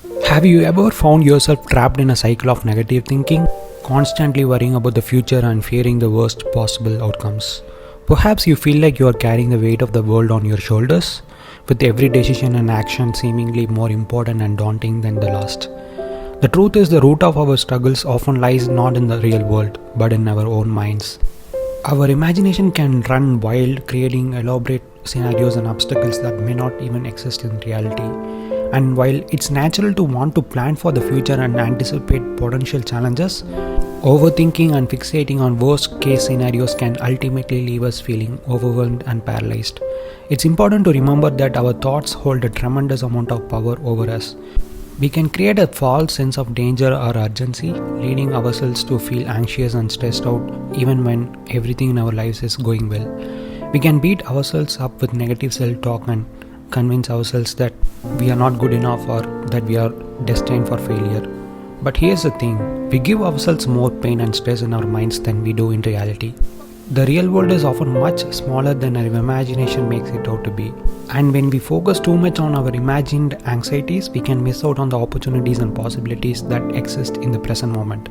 Have you ever found yourself trapped in a cycle of negative thinking, constantly worrying about the future and fearing the worst possible outcomes? Perhaps you feel like you are carrying the weight of the world on your shoulders, with every decision and action seemingly more important and daunting than the last. The truth is, the root of our struggles often lies not in the real world, but in our own minds. Our imagination can run wild, creating elaborate scenarios and obstacles that may not even exist in reality. And while it's natural to want to plan for the future and anticipate potential challenges, overthinking and fixating on worst case scenarios can ultimately leave us feeling overwhelmed and paralyzed. It's important to remember that our thoughts hold a tremendous amount of power over us. We can create a false sense of danger or urgency, leading ourselves to feel anxious and stressed out even when everything in our lives is going well. We can beat ourselves up with negative self-talk and convince ourselves that we are not good enough or that we are destined for failure. But here's the thing, we give ourselves more pain and stress in our minds than we do in reality. The real world is often much smaller than our imagination makes it out to be. And when we focus too much on our imagined anxieties, we can miss out on the opportunities and possibilities that exist in the present moment.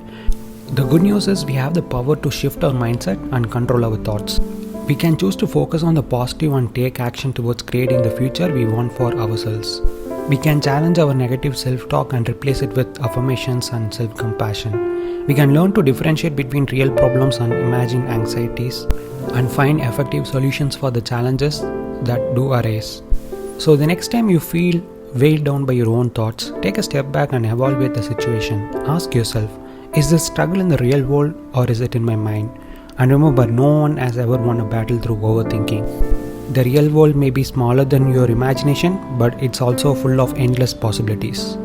The good news is we have the power to shift our mindset and control our thoughts. We can choose to focus on the positive and take action towards creating the future we want for ourselves. We can challenge our negative self-talk and replace it with affirmations and self-compassion. We can learn to differentiate between real problems and imagined anxieties and find effective solutions for the challenges that do arise. So the next time you feel weighed down by your own thoughts, take a step back and evaluate the situation. Ask yourself, is this struggle in the real world or is it in my mind? And remember, no one has ever won a battle through overthinking. The real world may be smaller than your imagination, but it's also full of endless possibilities.